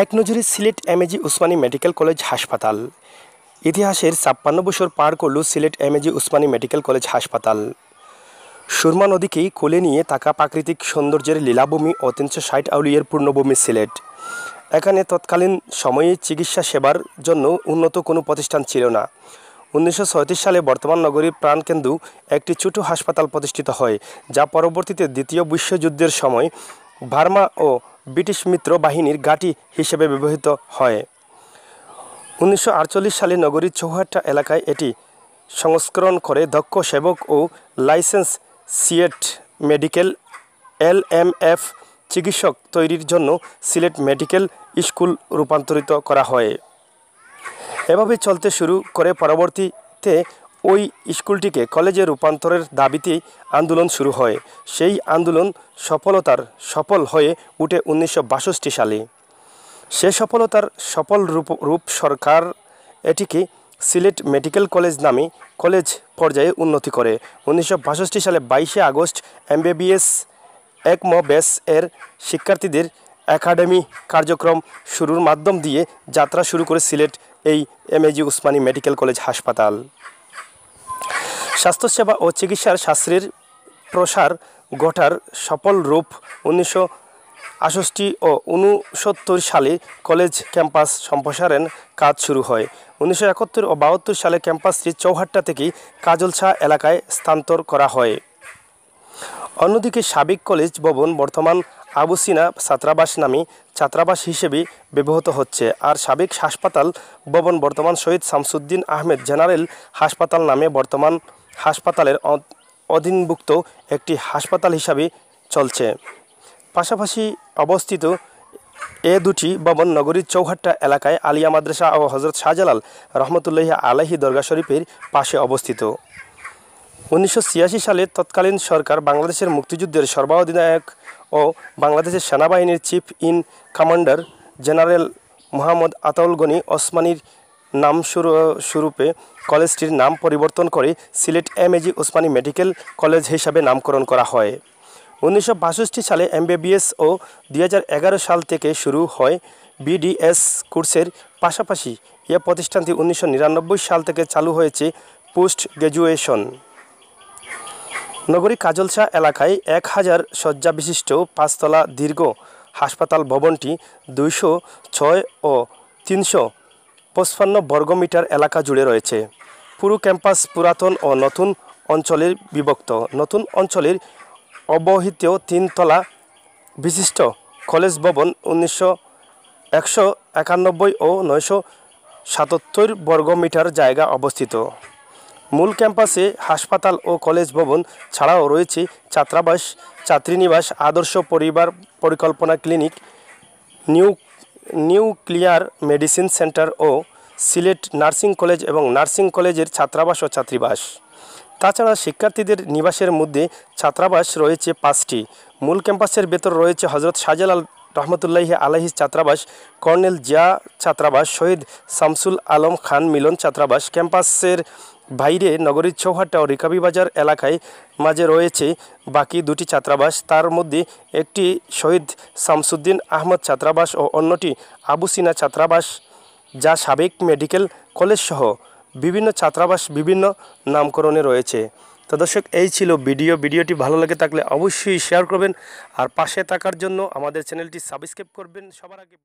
এক নজরে Sylhet MAG Osmani medical college হাসপাতাল। ইতিহাসের ৫৬ বছর পার করল Sylhet MAG Osmani medical college হাসপাতাল। সুরমা নদীকেই কোলে নিয়ে থাকা প্রাকৃতিক সৌন্দর্যের লীলাভূমি ও ৩৬০ আউলিয়ার পূর্ণভূমি সিলেট। এখানে তৎকালীন সময়ে চিকিৎসা সেবার জন্য উন্নত কোনো প্রতিষ্ঠান ছিল না। ১৯৩৬ সালে বর্তমান নগরীর প্রাণকেন্দ্র একটি ছোট হাসপাতাল প্রতিষ্ঠিত হয়, যা পরবর্তীতে দ্বিতীয় বিশ্বযুদ্ধের সময় বার্মা ও ব্রিটিশ মিত্র বাহিনীর ঘাঁটি হিসেবে ব্যবহৃত হয়। ১৯৪৮ সালে নগরীর চৌহাট্টা এলাকায় এটি সংস্করণ করে দক্ষ সেবক ও লাইসেন্স সিয়েট মেডিকেল LMF চিকিৎসক তৈরির জন্য সিলেট মেডিকেল স্কুল রূপান্তরিত করা হয়। এভাবে চলতে শুরু করে পরবর্তীতে ওই স্কুলটিকে কলেজে রূপান্তরের দাবিতে আন্দোলন শুরু হয়। সেই আন্দোলন সফল হয়ে ওঠে ১৯৬২ সালে। সে সফলতার সফল রূপ সরকার এটিকে সিলেট মেডিকেল কলেজ নামে কলেজ পর্যায়ে উন্নতি করে। ১৯৬২ সালে ২২শে আগস্ট MBBS একম ব্যাচ এর শিক্ষার্থীদের একাডেমি কার্যক্রম শুরুর মাধ্যম দিয়ে যাত্রা শুরু করে সিলেট এই এমএজি ওসমানী মেডিকেল কলেজ হাসপাতাল। স্বাস্থ্যসেবা ও চিকিৎসার শাস্ত্রের প্রসার ঘটার সফল রূপ ১৯৬৮ ও ৬৯ সালে কলেজ ক্যাম্পাস সম্প্রসারণ কাজ শুরু হয়। ১৯৭১ ও ৭২ সালে ক্যাম্পাসটি চৌহাট্টা থেকে কাজলছা এলাকায় স্থানান্তর করা হয়। অন্যদিকে সাবেক কলেজ ভবন বর্তমান আবু সিনা ছাত্রাবাস নামে ছাত্রাবাস হিসেবে ব্যবহৃত হচ্ছে, আর সাবেক হাসপাতাল ভবন বর্তমান শহীদ শামসুদ্দিন আহমেদ জেনারেল হাসপাতাল নামে বর্তমান হাসপাতালের অধীনভুক্ত একটি হাসপাতাল হিসাবে চলছে। পাশাপাশি অবস্থিত এ দুটি ভবন নগরীর চৌহাট্টা এলাকায় আলিয়া মাদ্রাসা ও হজরত শাহজালাল রহমতুল্লাহি আলাইহি দরগা শরীফের পাশে অবস্থিত। ১৯৮৬ সালে তৎকালীন সরকার বাংলাদেশের মুক্তিযুদ্ধের সর্বাধিনায়ক ও বাংলাদেশের সেনাবাহিনীর chief in commander general Mohammad Ataul Gani ওসমানীর নাম স্বরূপে কলেজটির নাম পরিবর্তন করে Sylhet MAG Osmani medical college হিসাবে নামকরণ করা হয়। ১৯৬২ সালে MBBS ও ২০১১ সাল থেকে শুরু হয় BDS কোর্সের পাশাপাশি এ প্রতিষ্ঠানটি ১৯৯৯ সাল থেকে চালু হয়েছে পোস্ট গ্র্যাজুয়েশন। নগরী কাজলছা এলাকায় ১,০০০ শয্যা বিশিষ্ট ৫তলা দীর্ঘ হাসপাতাল ভবনটি ২০৬ ও ৩৫৫ বর্গমিটার এলাকা জুড়ে রয়েছে। পুরো ক্যাম্পাস পুরাতন ও নতুন অঞ্চলে বিভক্ত। নতুন অঞ্চলের অবহিত ৩তলা বিশিষ্ট কলেজ ভবন ১৯৯ ও ৯৭৭ বর্গমিটার জায়গা অবস্থিত। মূল ক্যাম্পাসে হাসপাতাল ও কলেজ ভবন ছাড়াও রয়েছে ছাত্রাবাস, ছাত্রীনিবাস, আদর্শ পরিবার পরিকল্পনা ক্লিনিক, নিউক্লিয়ার মেডিসিন সেন্টার ও সিলেট নার্সিং কলেজ এবং নার্সিং কলেজের ছাত্রাবাস ও ছাত্রীবাস। তাছাড়া শিক্ষার্থীদের নিবাসের মধ্যে ছাত্রাবাস রয়েছে ৫টি। মূল ক্যাম্পাসের ভেতর রয়েছে হজরত শাহজালাল রহমতুল্লাহি আলাইহি ছাত্রাবাস, কর্নেল জিয়া ছাত্রাবাস, শহীদ শামসুল আলম খান মিলন ছাত্রাবাস। ক্যাম্পাসের বাইরে নগরীর চৌহাট্টা ও রিকাবিবাজার এলাকায় মাঝে রয়েছে বাকি দুটি ছাত্রাবাস। তার মধ্যে একটি শহীদ শামসুদ্দিন আহমদ ছাত্রাবাস ও অন্যটি আবু সিনা ছাত্রাবাস, যা সাবেক মেডিকেল কলেজ সহ বিভিন্ন ছাত্রাবাস বিভিন্ন নামকরণে রয়েছে। তো দর্শক, এই ছিল ভিডিওটি ভালো লেগে থাকলে অবশ্যই শেয়ার করবেন আর পাশে থাকার জন্য আমাদের চ্যানেলটি সাবস্ক্রাইব করবেন সবার আগে।